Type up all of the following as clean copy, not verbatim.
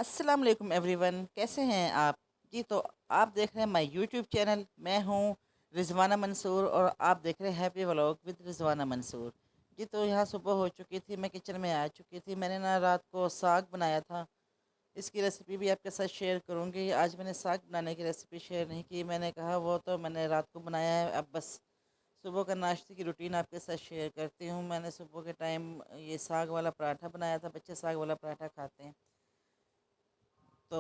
अस्सलाम वालेकुम एवरीवन, कैसे हैं आप? जी तो आप देख रहे हैं माय यूट्यूब चैनल। मैं हूं रिजवाना मंसूर और आप देख रहे हैं happy vlog with Rizwana Mansoor. जी तो यहाँ सुबह हो चुकी थी, मैं किचन में आ चुकी थी। मैंने ना रात को साग बनाया था, इसकी रेसिपी भी आपके साथ शेयर करूँगी। आज मैंने साग बनाने की रेसिपी शेयर नहीं की, मैंने कहा वो तो मैंने रात को बनाया है, अब बस सुबह का नाश्ते की रूटीन आपके साथ शेयर करती हूँ। मैंने सुबह के टाइम ये साग वाला पराठा बनाया था, बच्चे साग वाला पराठा खाते हैं। तो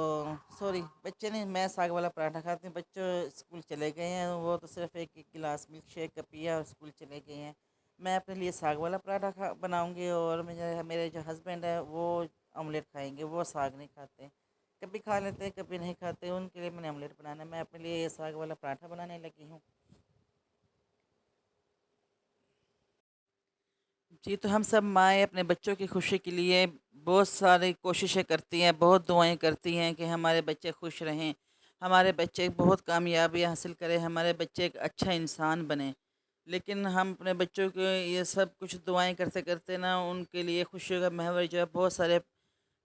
सॉरी, बच्चे नहीं, मैं साग वाला पराठा खाती हूँ। बच्चों स्कूल चले गए हैं, वो तो सिर्फ एक एक गिलास मिल्क शेक का पिया और स्कूल चले गए हैं। मैं अपने लिए साग वाला पराठा बनाऊंगी और मेरे मेरे जो हस्बैंड है वो ऑमलेट खाएंगे। वो साग नहीं खाते, कभी खा लेते हैं कभी नहीं खाते, उनके लिए मैंने ऑमलेट बनाना है। मैं अपने लिए ये साग वाला पराठा बनाने लगी हूँ। जी तो हम सब माएँ अपने बच्चों की खुशी के लिए बहुत सारी कोशिशें करती हैं, बहुत दुआएं करती हैं कि हमारे बच्चे खुश रहें, हमारे बच्चे बहुत कामयाबी हासिल करें, हमारे बच्चे एक अच्छा इंसान बने। लेकिन हम अपने बच्चों को ये सब कुछ दुआएं करते करते ना उनके लिए खुशियों का महवर जो है बहुत सारे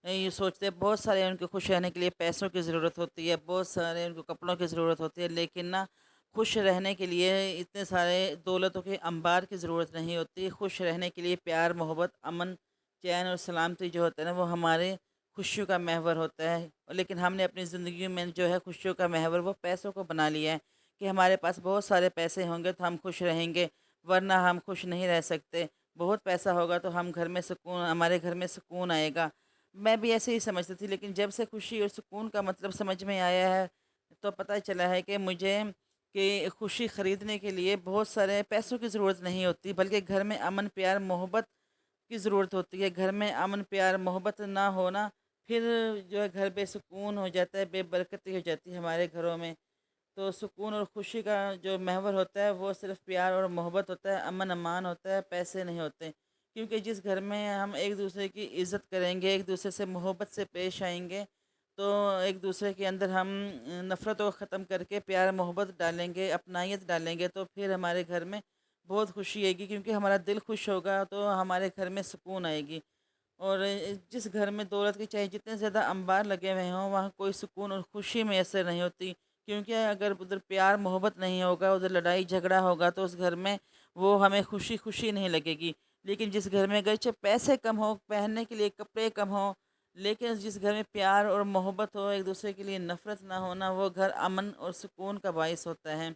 ये सोचते हैं। बहुत सारे उनको खुश रहने के लिए पैसों की ज़रूरत होती है, बहुत सारे उनको कपड़ों की ज़रूरत होती है, लेकिन ना खुश रहने के लिए इतने सारे दौलतों के अंबार की ज़रूरत नहीं होती। खुश रहने के लिए प्यार, मोहब्बत, अमन, चैन और सलामती जो होता है ना वो हमारे खुशियों का महवर होता है। लेकिन हमने अपनी ज़िंदगी में जो है खुशियों का महवर वो पैसों को बना लिया है कि हमारे पास बहुत सारे पैसे होंगे तो हम खुश रहेंगे, वरना हम खुश नहीं रह सकते। बहुत पैसा होगा तो हम घर में सुकून हमारे घर में सुकून आएगा। मैं भी ऐसे ही समझती थी, लेकिन जब से खुशी और सुकून का मतलब समझ में आया है तो पता चला है कि मुझे कि खुशी ख़रीदने के लिए बहुत सारे पैसों की ज़रूरत नहीं होती, बल्कि घर में अमन प्यार मोहब्बत की ज़रूरत होती है। घर में अमन प्यार मोहब्बत ना होना, फिर जो है घर बेसुकून हो जाता है, बेबरकती हो जाती है हमारे घरों में। तो सुकून और खुशी का जो महवर होता है वो सिर्फ़ प्यार और मोहब्बत होता है, अमन अमान होता है, पैसे नहीं होते। क्योंकि जिस घर में हम एक दूसरे की इज़्ज़त करेंगे, एक दूसरे से मोहब्बत से पेश आएँगे, तो एक दूसरे के अंदर हम नफ़रत को ख़त्म करके प्यार मोहब्बत डालेंगे, अपनाइत डालेंगे, तो फिर हमारे घर में बहुत खुशी आएगी। क्योंकि हमारा दिल खुश होगा तो हमारे घर में सुकून आएगी। और जिस घर में दौलत के चाहे जितने ज़्यादा अंबार लगे हुए हों, वहाँ कोई सुकून और खुशी मैसर नहीं होती। क्योंकि अगर उधर प्यार मोहब्बत नहीं होगा, उधर लड़ाई झगड़ा होगा, तो उस घर में वो हमें खुशी खुशी नहीं लगेगी। लेकिन जिस घर में अगरचे पैसे कम हो, पहनने के लिए कपड़े कम हो, लेकिन जिस घर में प्यार और मोहब्बत हो, एक दूसरे के लिए नफ़रत ना होना, वो घर अमन और सुकून का बाइस होता है।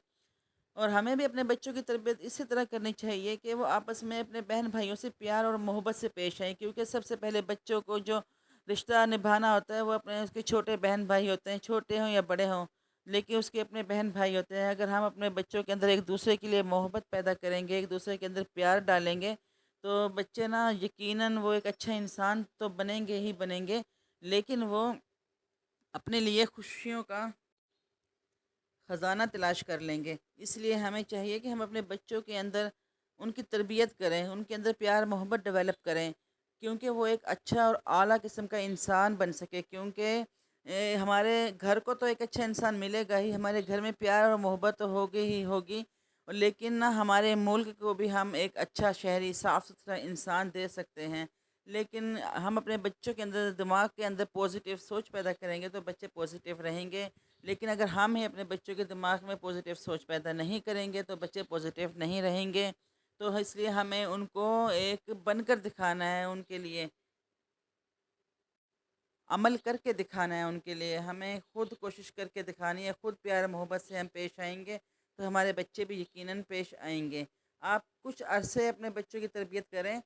और हमें भी अपने बच्चों की तरबियत इसी तरह करनी चाहिए कि वो आपस में अपने बहन भाइयों से प्यार और मोहब्बत से पेश आएँ। क्योंकि सबसे पहले बच्चों को जो रिश्ता निभाना होता है वो अपने उसके छोटे बहन भाई होते हैं, छोटे हों या बड़े हों, लेकिन उसके अपने बहन भाई होते हैं। अगर हम अपने बच्चों के अंदर एक दूसरे के लिए मोहब्बत पैदा करेंगे, एक दूसरे के अंदर प्यार डालेंगे, तो बच्चे ना यकीनन वो एक अच्छा इंसान तो बनेंगे ही बनेंगे, लेकिन वो अपने लिए खुशियों का ख़जाना तलाश कर लेंगे। इसलिए हमें चाहिए कि हम अपने बच्चों के अंदर उनकी तरबियत करें, उनके अंदर प्यार मोहब्बत डेवलप करें, क्योंकि वो एक अच्छा और आला किस्म का इंसान बन सके। क्योंकि हमारे घर को तो एक अच्छा इंसान मिलेगा ही, हमारे घर में प्यार और मोहब्बत तो होगी ही होगी, और लेकिन ना हमारे मुल्क को भी हम एक अच्छा शहरी साफ़ सुथरा इंसान दे सकते हैं। लेकिन हम अपने बच्चों के अंदर दिमाग के अंदर पॉजिटिव सोच पैदा करेंगे तो बच्चे पॉजिटिव रहेंगे। लेकिन अगर हम ही अपने बच्चों के दिमाग में पॉजिटिव सोच पैदा नहीं करेंगे तो बच्चे पॉजिटिव नहीं रहेंगे। तो इसलिए हमें उनको एक बनकर दिखाना है, उनके लिए अमल करके दिखाना है। उनके लिए हमें खुद कोशिश करके दिखानी है, खुद प्यार मोहब्बत से हम पेश आएंगे तो हमारे बच्चे भी यकीनन पेश आएंगे। आप कुछ अरसे अपने बच्चों की तरबियत करें।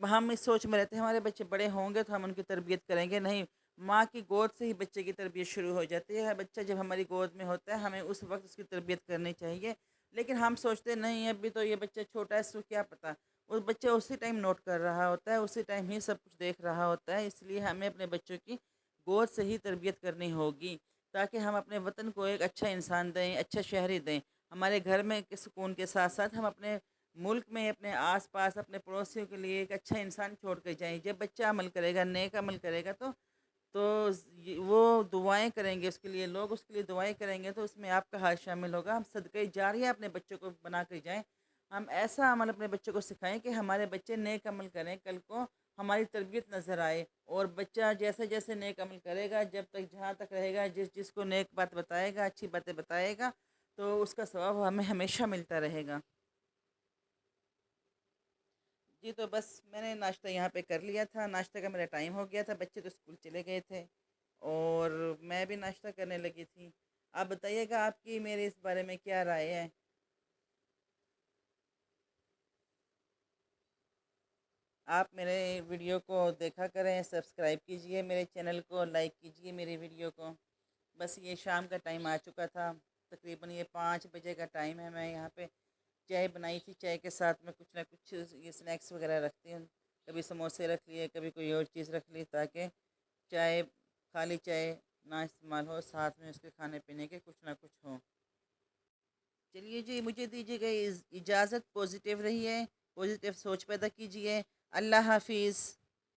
हम इस सोच में रहते हैं हमारे बच्चे बड़े होंगे तो हम उनकी तरबियत करेंगे, नहीं। माँ की गोद से ही बच्चे की तरबियत शुरू हो जाती है। बच्चा जब हमारी गोद में होता है हमें उस वक्त उसकी तरबियत करनी चाहिए। लेकिन हम सोचते हैं, नहीं अभी तो ये बच्चा छोटा है, इसको क्या पता। उस बच्चा उसी टाइम नोट कर रहा होता है, उसी टाइम ही सब कुछ देख रहा होता है। इसलिए हमें अपने बच्चों की गोद से ही तरबियत करनी होगी, ताकि हम अपने वतन को एक अच्छा इंसान दें, अच्छा शहरी दें। हमारे घर में के सुकून के साथ साथ हम अपने मुल्क में, अपने आस-पास, अपने पड़ोसियों के लिए एक अच्छा इंसान छोड़ के जाएँ। जब बच्चा अमल करेगा, नेक अमल करेगा तो वो दुआएँ करेंगे उसके लिए, लोग उसके लिए दुआएँ करेंगे, तो उसमें आपका हाथ शामिल होगा। हम सदक़े जारिया अपने बच्चों को बना के जाएँ। हम ऐसा अमल अपने बच्चों को सिखाएँ कि हमारे बच्चे नेक अमल करें कल को, ہماری تربیت نظر آئے، اور بچہ جیسے جیسے نیک عمل کرے گا، جب تک جہاں تک رہے گا، جس جس کو نیک بات بتائے گا، اچھی باتیں بتائے گا، تو اس کا ثواب ہمیں ہمیشہ ملتا رہے گا۔ جی تو بس میں نے ناشتہ یہاں پہ کر لیا تھا، ناشتہ کا میرا ٹائم ہو گیا تھا، بچے تو اسکول چلے گئے تھے اور میں بھی ناشتہ کرنے لگی تھی۔ آپ بتائیے گا آپ کی میرے اس بارے میں کیا رائے ہے؟ آپ میرے ویڈیو کو دیکھا کریں، سبسکرائب کیجئے میرے چینل کو، لائک کیجئے میری ویڈیو کو۔ بس یہ شام کا ٹائم آ چکا تھا، تقریباً یہ 5 بجے کا ٹائم ہے۔ میں یہاں پہ چائے بنائی تھی، چائے کے ساتھ میں کچھ نہ کچھ یہ سنیکس وغیرہ رکھتی ہوں، کبھی سموسے رکھ لیے، کبھی کوئی اور چیز رکھ لی، تاکہ چائے، خالی چائے نہ استعمال ہو، ساتھ میں اس کے کھانے پینے کے کچھ نہ کچھ ہو۔ چلیے جی، مجھے دیجیے گا اجازت، پازیٹیو رہیے، پازیٹیو سوچ پیدا کیجیے۔ اللہ حافظ۔